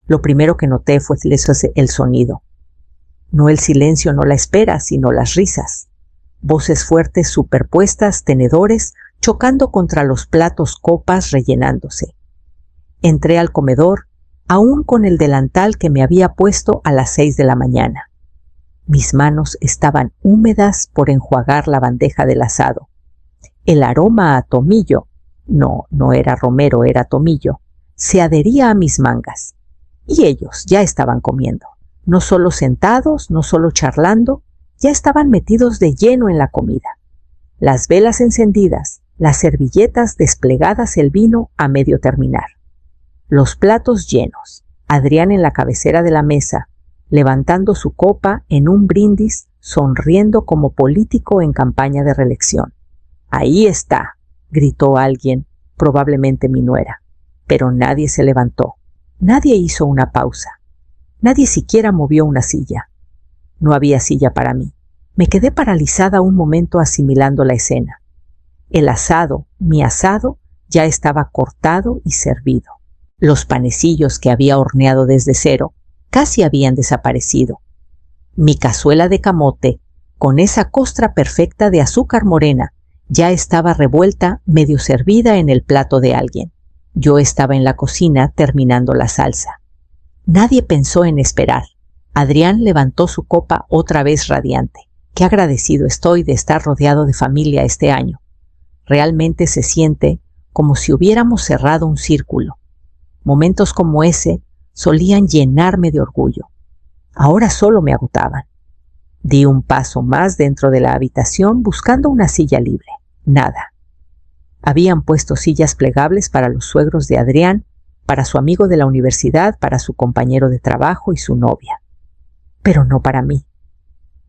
Lo primero que noté fue el sonido. No el silencio, no la espera, sino las risas. Voces fuertes superpuestas, tenedores, chocando contra los platos, copas rellenándose. Entré al comedor, aún con el delantal que me había puesto a las 6 de la mañana. Mis manos estaban húmedas por enjuagar la bandeja del asado. El aroma a tomillo, no era romero, era tomillo, se adhería a mis mangas. Y ellos ya estaban comiendo. No solo sentados, no solo charlando, ya estaban metidos de lleno en la comida. Las velas encendidas, las servilletas desplegadas, el vino a medio terminar. Los platos llenos, Adrián en la cabecera de la mesa, levantando su copa en un brindis, sonriendo como político en campaña de reelección. «Ahí está», gritó alguien, probablemente mi nuera. Pero nadie se levantó, nadie hizo una pausa, nadie siquiera movió una silla. No había silla para mí. Me quedé paralizada un momento asimilando la escena. El asado, mi asado, ya estaba cortado y servido. Los panecillos que había horneado desde cero casi habían desaparecido. Mi cazuela de camote, con esa costra perfecta de azúcar morena, ya estaba revuelta, medio servida en el plato de alguien. Yo estaba en la cocina terminando la salsa. Nadie pensó en esperar. Adrián levantó su copa otra vez radiante. Qué agradecido estoy de estar rodeado de familia este año. Realmente se siente como si hubiéramos cerrado un círculo. Momentos como ese solían llenarme de orgullo. Ahora solo me agotaban. Di un paso más dentro de la habitación buscando una silla libre. Nada. Habían puesto sillas plegables para los suegros de Adrián, para su amigo de la universidad, para su compañero de trabajo y su novia. Pero no para mí.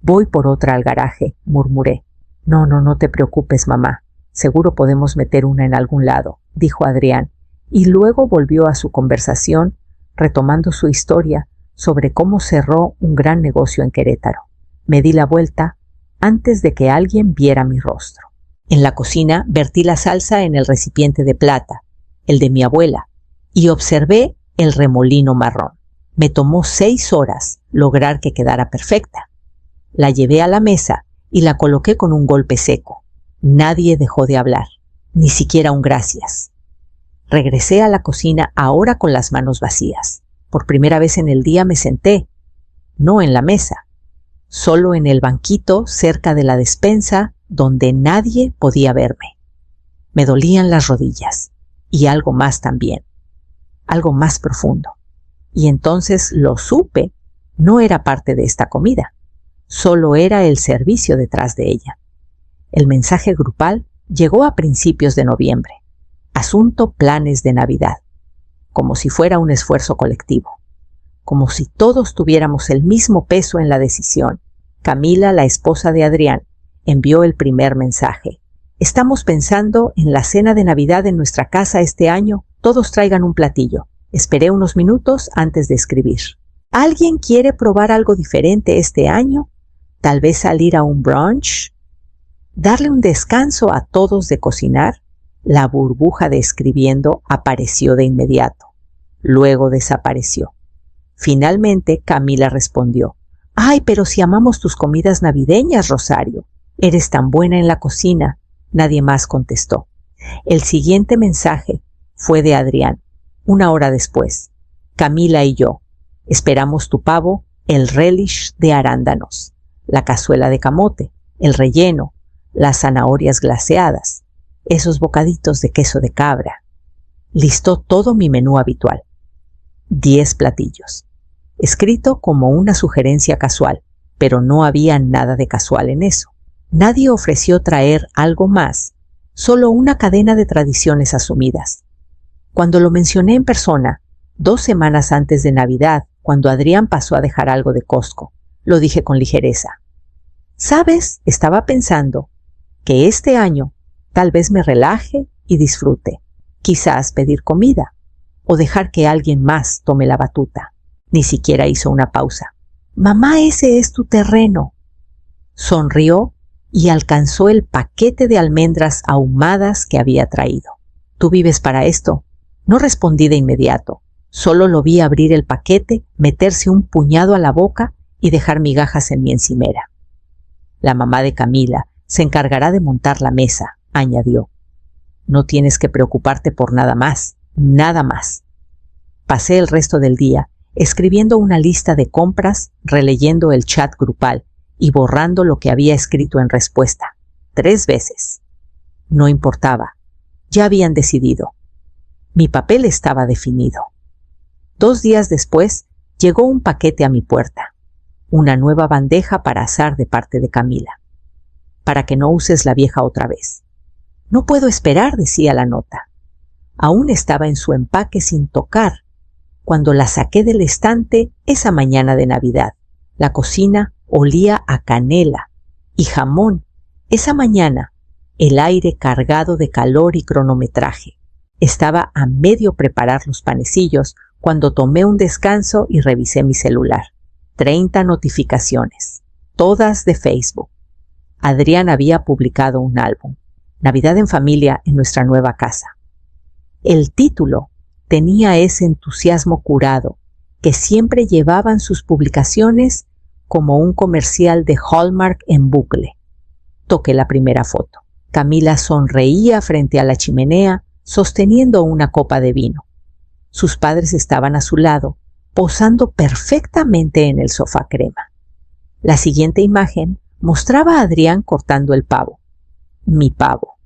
«Voy por otra al garaje», murmuré. No te preocupes, mamá. Seguro podemos meter una en algún lado», dijo Adrián, y luego volvió a su conversación, retomando su historia sobre cómo cerró un gran negocio en Querétaro. Me di la vuelta antes de que alguien viera mi rostro. En la cocina vertí la salsa en el recipiente de plata, el de mi abuela, y observé el remolino marrón. Me tomó 6 horas lograr que quedara perfecta. La llevé a la mesa y la coloqué con un golpe seco. Nadie dejó de hablar, ni siquiera un gracias. Regresé a la cocina ahora con las manos vacías. Por primera vez en el día me senté, no en la mesa, solo en el banquito cerca de la despensa donde nadie podía verme. Me dolían las rodillas y algo más también, algo más profundo. Y entonces lo supe, no era parte de esta comida, solo era el servicio detrás de ella. El mensaje grupal llegó a principios de noviembre. Asunto planes de Navidad. Como si fuera un esfuerzo colectivo. Como si todos tuviéramos el mismo peso en la decisión. Camila, la esposa de Adrián, envió el primer mensaje. «Estamos pensando en la cena de Navidad en nuestra casa este año. Todos traigan un platillo». Esperé unos minutos antes de escribir. «¿Alguien quiere probar algo diferente este año? Tal vez salir a un brunch. Darle un descanso a todos de cocinar». La burbuja de escribiendo apareció de inmediato. Luego desapareció. Finalmente Camila respondió. «Ay, pero si amamos tus comidas navideñas, Rosario. Eres tan buena en la cocina». Nadie más contestó. El siguiente mensaje fue de Adrián. 1 hora después. «Camila y yo esperamos tu pavo, el relish de arándanos, la cazuela de camote, el relleno, las zanahorias glaseadas, esos bocaditos de queso de cabra». Listó todo mi menú habitual. 10 platillos. Escrito como una sugerencia casual, pero no había nada de casual en eso. Nadie ofreció traer algo más, solo una cadena de tradiciones asumidas. Cuando lo mencioné en persona, 2 semanas antes de Navidad, cuando Adrián pasó a dejar algo de Costco, lo dije con ligereza. «¿Sabes? Estaba pensando que este año tal vez me relaje y disfrute. Quizás pedir comida o dejar que alguien más tome la batuta». Ni siquiera hizo una pausa. «Mamá, ese es tu terreno». Sonrió y alcanzó el paquete de almendras ahumadas que había traído. «¿Tú vives para esto?». No respondí de inmediato. Solo lo vi abrir el paquete, meterse un puñado a la boca y dejar migajas en mi encimera. La mamá de Camila se encargará de montar la mesa, añadió. No tienes que preocuparte por nada más, nada más. Pasé el resto del día escribiendo una lista de compras, releyendo el chat grupal y borrando lo que había escrito en respuesta, 3 veces. No importaba, ya habían decidido. Mi papel estaba definido. 2 días después llegó un paquete a mi puerta, una nueva bandeja para asar de parte de Camila. Para que no uses la vieja otra vez. No puedo esperar, decía la nota. Aún estaba en su empaque sin tocar, cuando la saqué del estante esa mañana de Navidad. La cocina olía a canela y jamón. Esa mañana, el aire cargado de calor y cronometraje. Estaba a medio preparar los panecillos cuando tomé un descanso y revisé mi celular. 30 notificaciones, todas de Facebook. Adrián había publicado un álbum, Navidad en familia en nuestra nueva casa. El título tenía ese entusiasmo curado que siempre llevaban sus publicaciones como un comercial de Hallmark en bucle. Toqué la primera foto. Camila sonreía frente a la chimenea, sosteniendo una copa de vino. Sus padres estaban a su lado, posando perfectamente en el sofá crema. La siguiente imagen mostraba a Adrián cortando el pavo. Mi pavo.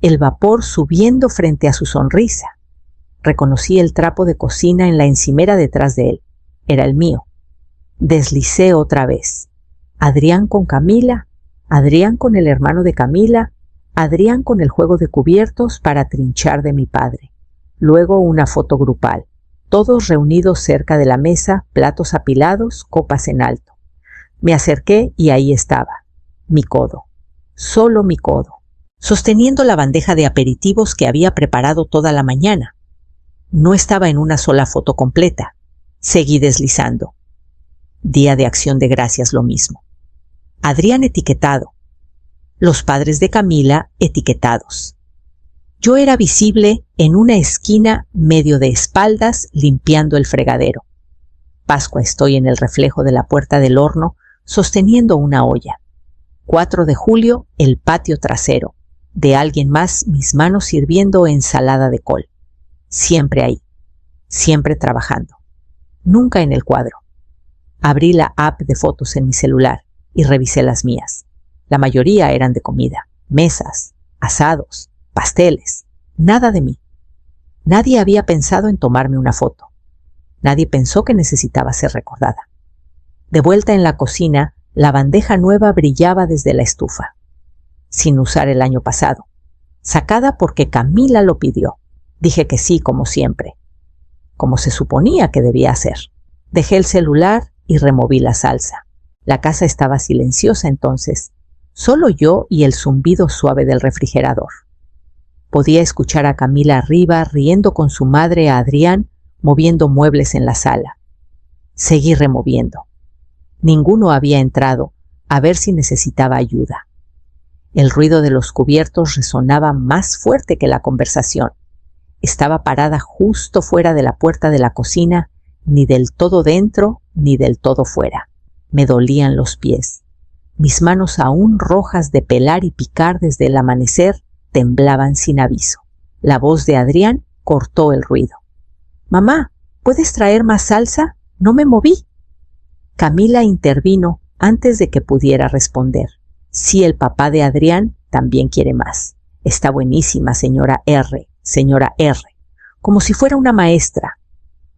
El vapor subiendo frente a su sonrisa. Reconocí el trapo de cocina en la encimera detrás de él. Era el mío. Deslicé otra vez. Adrián con Camila, Adrián con el hermano de Camila, Adrián con el juego de cubiertos para trinchar de mi padre. Luego una foto grupal. Todos reunidos cerca de la mesa, platos apilados, copas en alto. Me acerqué y ahí estaba. Mi codo. Solo mi codo. Sosteniendo la bandeja de aperitivos que había preparado toda la mañana. No estaba en una sola foto completa. Seguí deslizando. Día de Acción de Gracias, lo mismo. Adrián etiquetado. Los padres de Camila etiquetados. Yo era visible en una esquina medio de espaldas limpiando el fregadero. Pascua estoy en el reflejo de la puerta del horno sosteniendo una olla. 4 de julio, el patio trasero. De alguien más, mis manos sirviendo ensalada de col. Siempre ahí, siempre trabajando. Nunca en el cuadro. Abrí la app de fotos en mi celular y revisé las mías. La mayoría eran de comida, mesas, asados, pasteles, nada de mí. Nadie había pensado en tomarme una foto. Nadie pensó que necesitaba ser recordada. De vuelta en la cocina, la bandeja nueva brillaba desde la estufa. Sin usar el año pasado. Sacada porque Camila lo pidió. Dije que sí, como siempre. Como se suponía que debía hacer. Dejé el celular y removí la salsa. La casa estaba silenciosa entonces. Solo yo y el zumbido suave del refrigerador. Podía escuchar a Camila arriba riendo con su madre a Adrián, moviendo muebles en la sala. Seguí removiendo. Ninguno había entrado a ver si necesitaba ayuda. El ruido de los cubiertos resonaba más fuerte que la conversación. Estaba parada justo fuera de la puerta de la cocina, ni del todo dentro ni del todo fuera. Me dolían los pies. Mis manos aún rojas de pelar y picar desde el amanecer temblaban sin aviso. La voz de Adrián cortó el ruido. «Mamá, ¿puedes traer más salsa? No me moví». Camila intervino antes de que pudiera responder. Sí, el papá de Adrián también quiere más. Está buenísima, señora R, señora R. Como si fuera una maestra.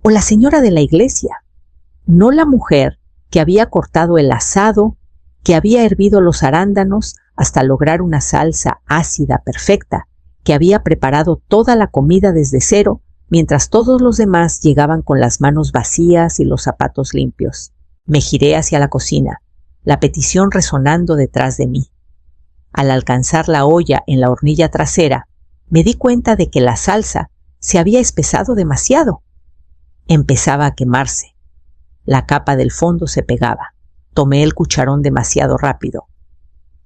O la señora de la iglesia. No la mujer que había cortado el asado, que había hervido los arándanos hasta lograr una salsa ácida perfecta, que había preparado toda la comida desde cero, mientras todos los demás llegaban con las manos vacías y los zapatos limpios. Me giré hacia la cocina, la petición resonando detrás de mí. Al alcanzar la olla en la hornilla trasera, me di cuenta de que la salsa se había espesado demasiado. Empezaba a quemarse. La capa del fondo se pegaba. Tomé el cucharón demasiado rápido.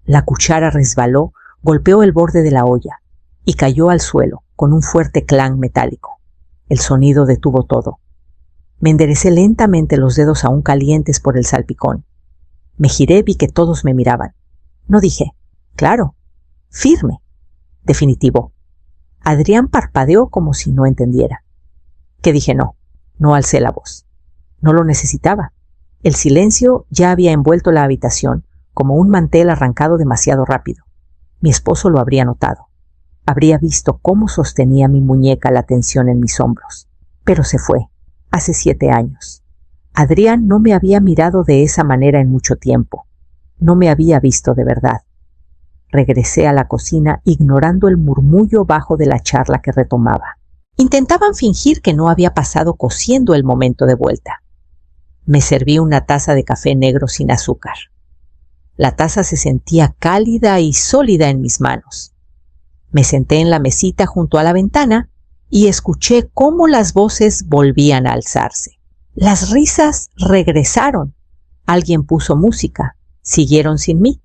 La cuchara resbaló, golpeó el borde de la olla y cayó al suelo con un fuerte clan metálico. El sonido detuvo todo. Me enderecé lentamente, los dedos aún calientes por el salpicón. Me giré, vi que todos me miraban. No dije, claro, firme, definitivo. Adrián parpadeó como si no entendiera. Que dije no alcé la voz. No lo necesitaba. El silencio ya había envuelto la habitación, como un mantel arrancado demasiado rápido. Mi esposo lo habría notado. Habría visto cómo sostenía mi muñeca la tensión en mis hombros. Pero se fue, hace 7 años. Adrián no me había mirado de esa manera en mucho tiempo. No me había visto de verdad. Regresé a la cocina ignorando el murmullo bajo de la charla que retomaba. Intentaban fingir que no había pasado cociendo el momento de vuelta. Me serví una taza de café negro sin azúcar. La taza se sentía cálida y sólida en mis manos. Me senté en la mesita junto a la ventana y escuché cómo las voces volvían a alzarse. Las risas regresaron. Alguien puso música, siguieron sin mí,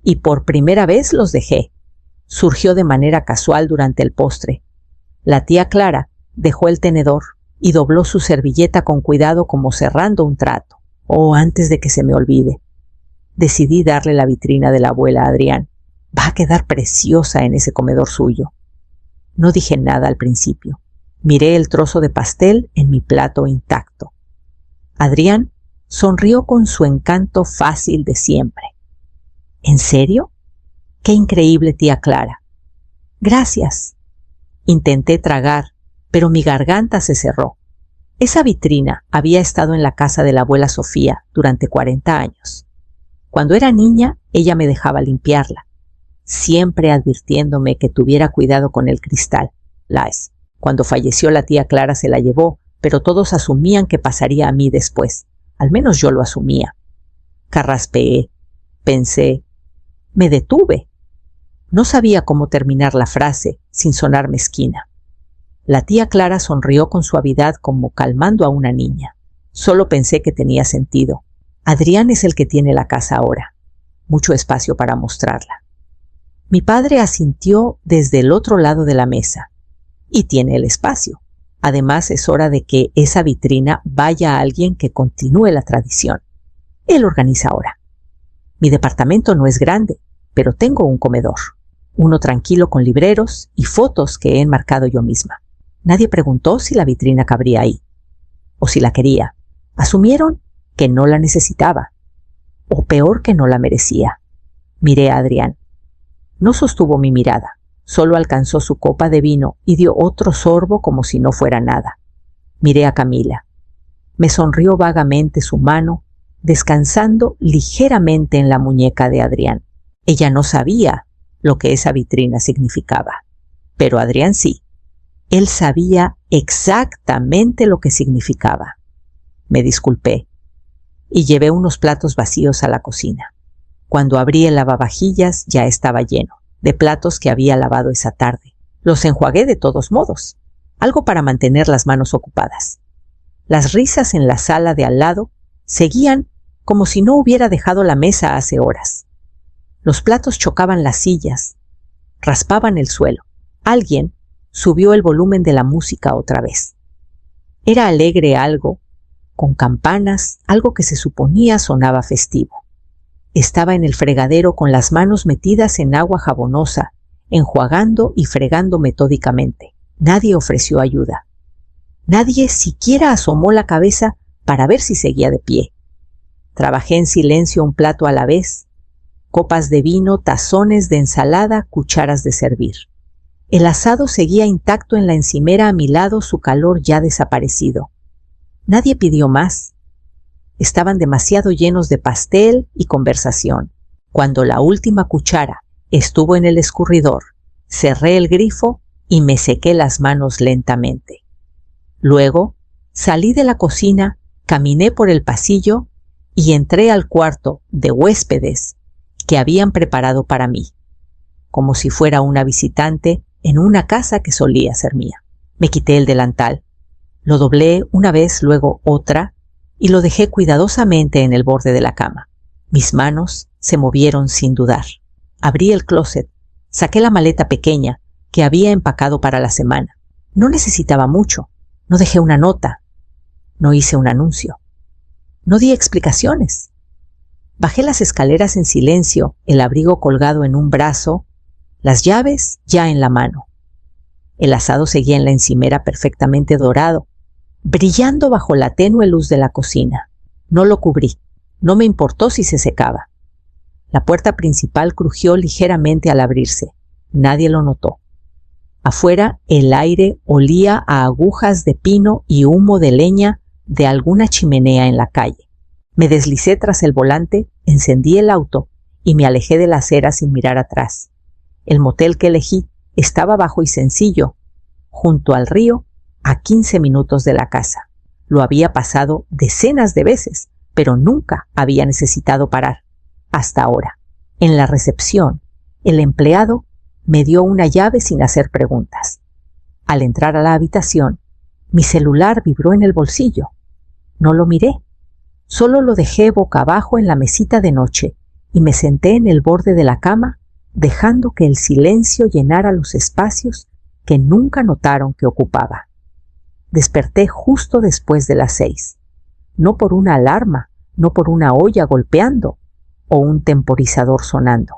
y por primera vez los dejé. Surgió de manera casual durante el postre. La tía Clara dejó el tenedor y dobló su servilleta con cuidado como cerrando un trato. Antes de que se me olvide. Decidí darle la vitrina de la abuela a Adrián. Va a quedar preciosa en ese comedor suyo. No dije nada al principio. Miré el trozo de pastel en mi plato intacto. Adrián sonrió con su encanto fácil de siempre. ¿En serio? ¡Qué increíble, tía Clara! Gracias. Intenté tragar, pero mi garganta se cerró. Esa vitrina había estado en la casa de la abuela Sofía durante 40 años. Cuando era niña, ella me dejaba limpiarla, siempre advirtiéndome que tuviera cuidado con el cristal. Cuando falleció la tía Clara se la llevó, pero todos asumían que pasaría a mí después. Al menos yo lo asumía. Carraspeé, pensé, me detuve. No sabía cómo terminar la frase sin sonar mezquina. La tía Clara sonrió con suavidad como calmando a una niña. Solo pensé que tenía sentido. Adrián es el que tiene la casa ahora. Mucho espacio para mostrarla. Mi padre asintió desde el otro lado de la mesa. Y tiene el espacio. Además, es hora de que esa vitrina vaya a alguien que continúe la tradición. Él organiza ahora. Mi departamento no es grande, pero tengo un comedor. Uno tranquilo con libreros y fotos que he enmarcado yo misma. Nadie preguntó si la vitrina cabría ahí. O si la quería. Asumieron que no la necesitaba. O peor, que no la merecía. Miré a Adrián. No sostuvo mi mirada. Solo alcanzó su copa de vino y dio otro sorbo como si no fuera nada. Miré a Camila. Me sonrió vagamente su mano, descansando ligeramente en la muñeca de Adrián. Ella no sabía lo que esa vitrina significaba, pero Adrián sí. Él sabía exactamente lo que significaba. Me disculpé y llevé unos platos vacíos a la cocina. Cuando abrí el lavavajillas ya estaba lleno de platos que había lavado esa tarde. Los enjuagué de todos modos, algo para mantener las manos ocupadas. Las risas en la sala de al lado seguían como si no hubiera dejado la mesa hace horas. Los platos chocaban las sillas, raspaban el suelo. Alguien subió el volumen de la música otra vez. Era alegre algo, con campanas, algo que se suponía sonaba festivo. Estaba en el fregadero con las manos metidas en agua jabonosa, enjuagando y fregando metódicamente. Nadie ofreció ayuda. Nadie siquiera asomó la cabeza para ver si seguía de pie. Trabajé en silencio un plato a la vez, copas de vino, tazones de ensalada, cucharas de servir. El asado seguía intacto en la encimera a mi lado, su calor ya desaparecido. Nadie pidió más. Estaban demasiado llenos de pastel y conversación. Cuando la última cuchara estuvo en el escurridor, cerré el grifo y me sequé las manos lentamente. Luego salí de la cocina, caminé por el pasillo y entré al cuarto de huéspedes que habían preparado para mí, como si fuera una visitante en una casa que solía ser mía. Me quité el delantal, lo doblé una vez, luego otra, y lo dejé cuidadosamente en el borde de la cama. Mis manos se movieron sin dudar. Abrí el closet, saqué la maleta pequeña que había empacado para la semana. No necesitaba mucho, no dejé una nota. No hice un anuncio. No di explicaciones. Bajé las escaleras en silencio, el abrigo colgado en un brazo, las llaves ya en la mano. El asado seguía en la encimera perfectamente dorado, brillando bajo la tenue luz de la cocina. No lo cubrí. No me importó si se secaba. La puerta principal crujió ligeramente al abrirse. Nadie lo notó. Afuera el aire olía a agujas de pino y humo de leña de alguna chimenea en la calle. Me deslicé tras el volante, encendí el auto y me alejé de la acera sin mirar atrás. El motel que elegí estaba bajo y sencillo, junto al río, a 15 minutos de la casa. Lo había pasado decenas de veces, pero nunca había necesitado parar, hasta ahora. En la recepción, el empleado me dio una llave sin hacer preguntas. Al entrar a la habitación, mi celular vibró en el bolsillo. No lo miré. Solo lo dejé boca abajo en la mesita de noche y me senté en el borde de la cama, dejando que el silencio llenara los espacios que nunca notaron que ocupaba. Desperté justo después de las 6. No por una alarma, no por una olla golpeando o un temporizador sonando.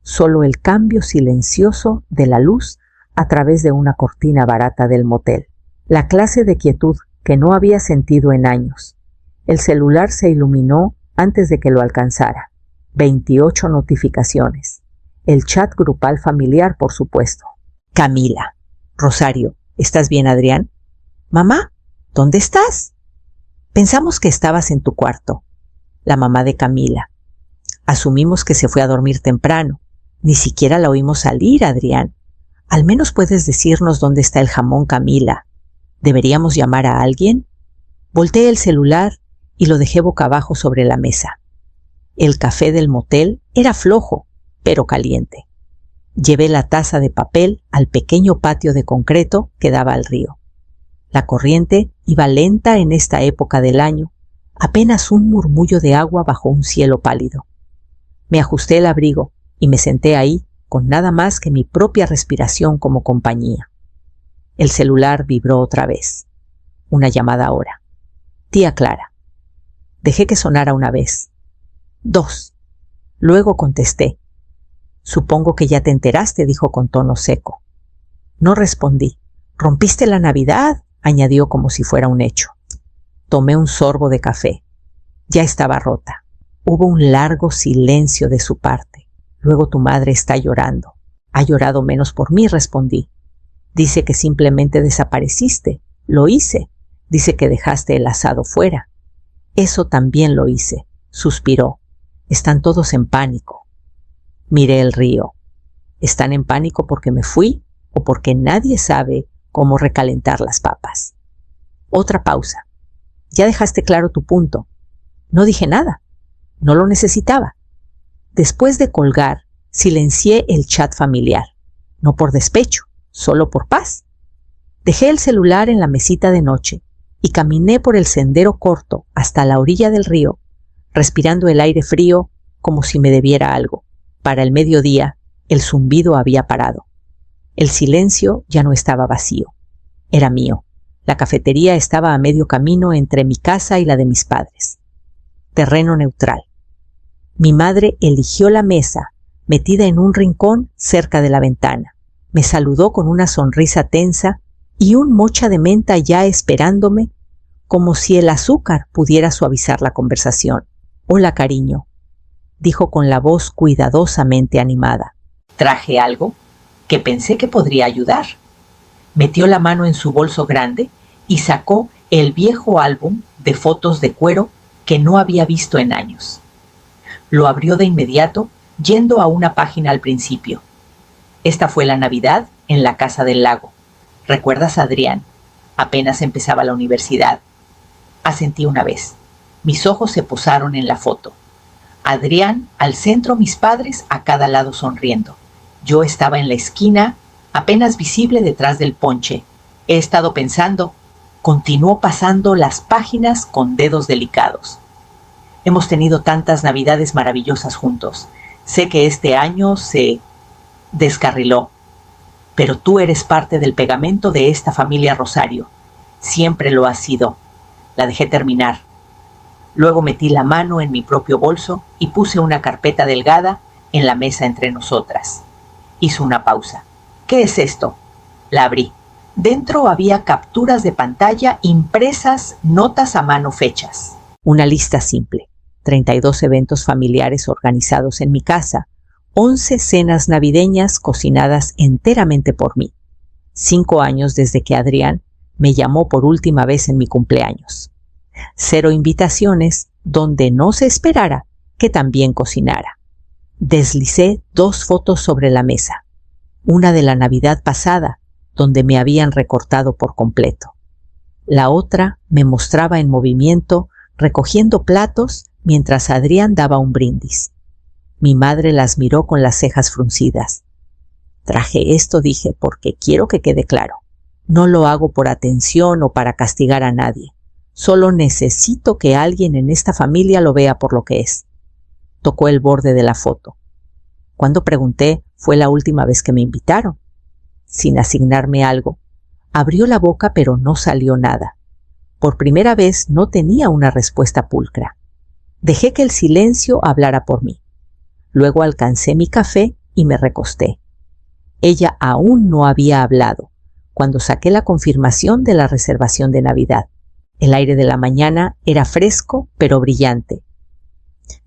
Solo el cambio silencioso de la luz a través de una cortina barata del motel. La clase de quietud que no había sentido en años. El celular se iluminó antes de que lo alcanzara. 28 notificaciones. El chat grupal familiar, por supuesto. Camila. Rosario. ¿Estás bien, Adrián? Mamá, ¿dónde estás? Pensamos que estabas en tu cuarto. La mamá de Camila. Asumimos que se fue a dormir temprano. Ni siquiera la oímos salir, Adrián. Al menos puedes decirnos dónde está el jamón, Camila. ¿Deberíamos llamar a alguien? Volteé el celular y lo dejé boca abajo sobre la mesa. El café del motel era flojo, pero caliente. Llevé la taza de papel al pequeño patio de concreto que daba al río. La corriente iba lenta en esta época del año, apenas un murmullo de agua bajo un cielo pálido. Me ajusté el abrigo y me senté ahí con nada más que mi propia respiración como compañía. El celular vibró otra vez. Una llamada ahora. Tía Clara. Dejé que sonara una vez. 2. Luego contesté. Supongo que ya te enteraste, dijo con tono seco. No respondí. ¿Rompiste la Navidad?, añadió como si fuera un hecho. Tomé un sorbo de café. Ya estaba rota. Hubo un largo silencio de su parte. Luego tu madre está llorando. Ha llorado menos por mí, respondí. Dice que simplemente desapareciste. Lo hice. Dice que dejaste el asado fuera. Eso también lo hice. Suspiró. Están todos en pánico. Miré el río. ¿Están en pánico porque me fui o porque nadie sabe cómo recalentar las papas? Otra pausa. Ya dejaste claro tu punto. No dije nada. No lo necesitaba. Después de colgar, silencié el chat familiar. No por despecho, solo por paz. Dejé el celular en la mesita de noche y caminé por el sendero corto hasta la orilla del río, respirando el aire frío como si me debiera algo. Para el mediodía, el zumbido había parado. El silencio ya no estaba vacío. Era mío. La cafetería estaba a medio camino entre mi casa y la de mis padres. Terreno neutral. Mi madre eligió la mesa, metida en un rincón cerca de la ventana. Me saludó con una sonrisa tensa y un mocha de menta ya esperándome, como si el azúcar pudiera suavizar la conversación. Hola, cariño, dijo con la voz cuidadosamente animada. Traje algo que pensé que podría ayudar. Metió la mano en su bolso grande y sacó el viejo álbum de fotos de cuero que no había visto en años. Lo abrió de inmediato, yendo a una página al principio. Esta fue la Navidad en la casa del lago. ¿Recuerdas a Adrián? Apenas empezaba la universidad. Asentí una vez. Mis ojos se posaron en la foto. Adrián al centro, mis padres a cada lado sonriendo. Yo estaba en la esquina, apenas visible detrás del ponche. He estado pensando. Continuó pasando las páginas con dedos delicados. Hemos tenido tantas Navidades maravillosas juntos. Sé que este año se descarriló, pero tú eres parte del pegamento de esta familia Rosario. Siempre lo has sido. La dejé terminar. Luego metí la mano en mi propio bolso y puse una carpeta delgada en la mesa entre nosotras. Hizo una pausa. ¿Qué es esto? La abrí. Dentro había capturas de pantalla impresas, notas a mano fechas. Una lista simple. 32 eventos familiares organizados en mi casa. 11 cenas navideñas cocinadas enteramente por mí. 5 años desde que Adrián me llamó por última vez en mi cumpleaños. 0 invitaciones donde no se esperara que también cocinara. Deslicé 2 fotos sobre la mesa. Una de la Navidad pasada, donde me habían recortado por completo. La otra me mostraba en movimiento, recogiendo platos mientras Adrián daba un brindis. Mi madre las miró con las cejas fruncidas. Traje esto, dije, porque quiero que quede claro. No lo hago por atención o para castigar a nadie. Solo necesito que alguien en esta familia lo vea por lo que es. Tocó el borde de la foto. Cuando pregunté, fue la última vez que me invitaron. Sin asignarme algo, abrió la boca pero no salió nada. Por primera vez no tenía una respuesta pulcra. Dejé que el silencio hablara por mí. Luego alcancé mi café y me recosté. Ella aún no había hablado cuando saqué la confirmación de la reservación de Navidad. El aire de la mañana era fresco pero brillante.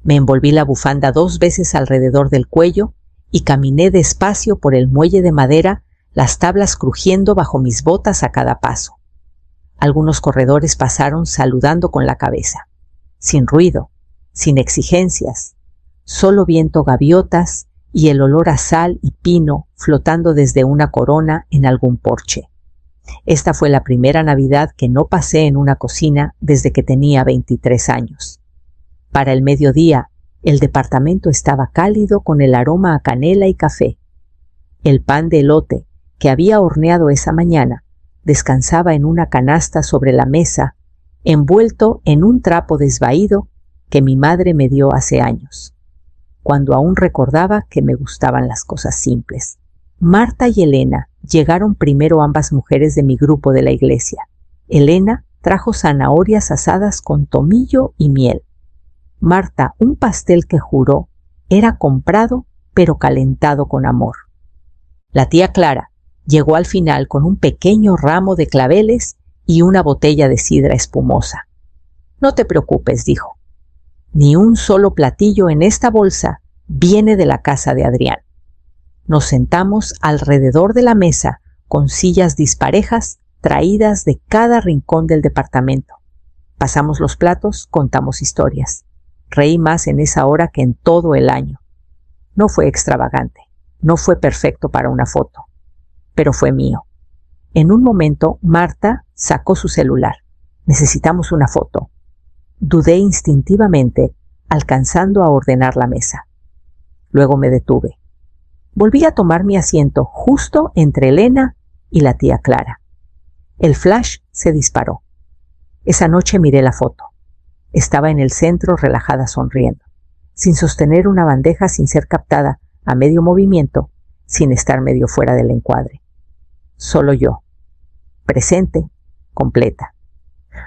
Me envolví la bufanda 2 veces alrededor del cuello y caminé despacio por el muelle de madera, las tablas crujiendo bajo mis botas a cada paso. Algunos corredores pasaron saludando con la cabeza, sin ruido, sin exigencias, solo viento gaviotas y el olor a sal y pino flotando desde una corona en algún porche. Esta fue la primera Navidad que no pasé en una cocina desde que tenía 23 años. Para el mediodía, el departamento estaba cálido con el aroma a canela y café. El pan de elote que había horneado esa mañana descansaba en una canasta sobre la mesa, envuelto en un trapo desvaído que mi madre me dio hace años, cuando aún recordaba que me gustaban las cosas simples. Marta y Elena llegaron primero, ambas mujeres de mi grupo de la iglesia. Elena trajo zanahorias asadas con tomillo y miel. Marta, un pastel que juró era comprado pero calentado con amor. La tía Clara llegó al final con un pequeño ramo de claveles y una botella de sidra espumosa. No te preocupes, dijo. Ni un solo platillo en esta bolsa viene de la casa de Adrián. Nos sentamos alrededor de la mesa con sillas disparejas traídas de cada rincón del departamento. Pasamos los platos, contamos historias. Reí más en esa hora que en todo el año. No fue extravagante, no fue perfecto para una foto, pero fue mío. En un momento, Marta sacó su celular. Necesitamos una foto. Dudé instintivamente, alcanzando a ordenar la mesa. Luego me detuve. Volví a tomar mi asiento justo entre Elena y la tía Clara. El flash se disparó. Esa noche miré la foto. Estaba en el centro, relajada, sonriendo, sin sostener una bandeja, sin ser captada a medio movimiento, sin estar medio fuera del encuadre. Solo yo, presente, completa.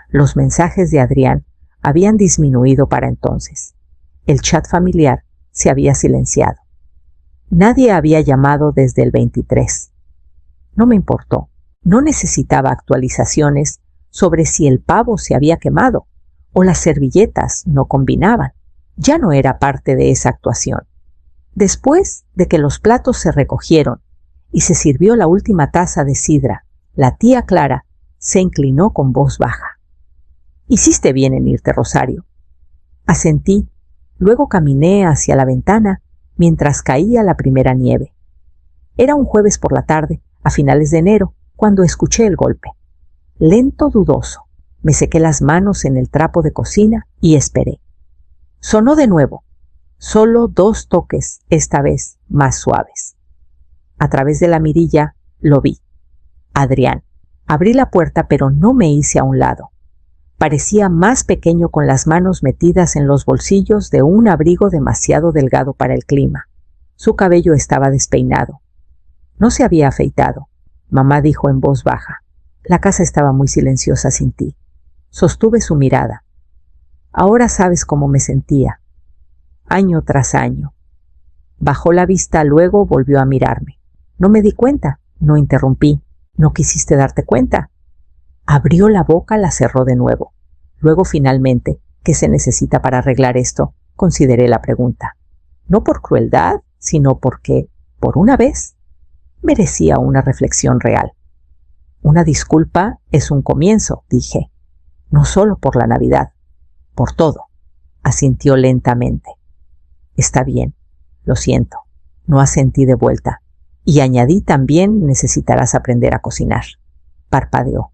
Los mensajes de Adrián habían disminuido para entonces. El chat familiar se había silenciado. Nadie había llamado desde el 23. No me importó. No necesitaba actualizaciones sobre si el pavo se había quemado o las servilletas no combinaban. Ya no era parte de esa actuación. Después de que los platos se recogieron y se sirvió la última taza de sidra, la tía Clara se inclinó con voz baja. «Hiciste bien en irte, Rosario». Asentí, luego caminé hacia la ventana mientras caía la primera nieve. Era un jueves por la tarde, a finales de enero, cuando escuché el golpe. Lento, dudoso, me sequé las manos en el trapo de cocina y esperé. Sonó de nuevo, solo 2 toques, esta vez más suaves. A través de la mirilla lo vi. Adrián. Abrí la puerta, pero no me hice a un lado. Parecía más pequeño con las manos metidas en los bolsillos de un abrigo demasiado delgado para el clima. Su cabello estaba despeinado. No se había afeitado. Mamá dijo en voz baja: «La casa estaba muy silenciosa sin ti». Sostuve su mirada. Ahora sabes cómo me sentía, año tras año. Bajó la vista, luego volvió a mirarme. No me di cuenta, no interrumpí. ¿No quisiste darte cuenta? Abrió la boca, la cerró de nuevo. Luego finalmente, ¿qué se necesita para arreglar esto? Consideré la pregunta. No por crueldad, sino porque, por una vez, merecía una reflexión real. Una disculpa es un comienzo, dije. No solo por la Navidad, por todo. Asintió lentamente. Está bien, lo siento. No asentí de vuelta. Y añadí también necesitarás aprender a cocinar. Parpadeó.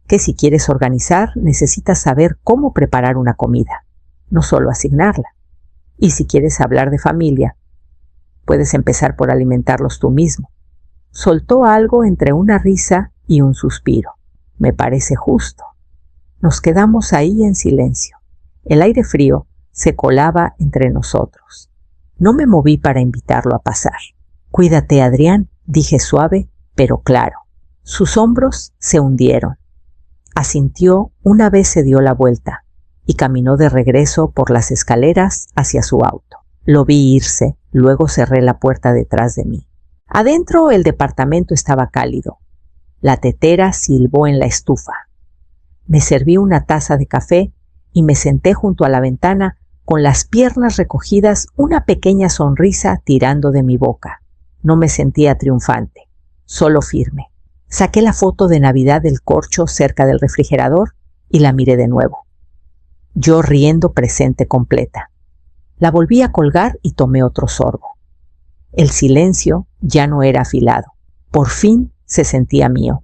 Que si quieres organizar, necesitas saber cómo preparar una comida, no solo asignarla. Y si quieres hablar de familia, puedes empezar por alimentarlos tú mismo. Soltó algo entre una risa y un suspiro. Me parece justo. Nos quedamos ahí en silencio. El aire frío se colaba entre nosotros. No me moví para invitarlo a pasar. Cuídate, Adrián, dije suave, pero claro. Sus hombros se hundieron. Asintió una vez se dio la vuelta y caminó de regreso por las escaleras hacia su auto. Lo vi irse, luego cerré la puerta detrás de mí. Adentro el departamento estaba cálido. La tetera silbó en la estufa. Me serví una taza de café y me senté junto a la ventana con las piernas recogidas, una pequeña sonrisa tirando de mi boca. No me sentía triunfante, solo firme. Saqué la foto de Navidad del corcho cerca del refrigerador y la miré de nuevo. Yo riendo presente completa. La volví a colgar y tomé otro sorbo. El silencio ya no era afilado. Por fin se sentía mío.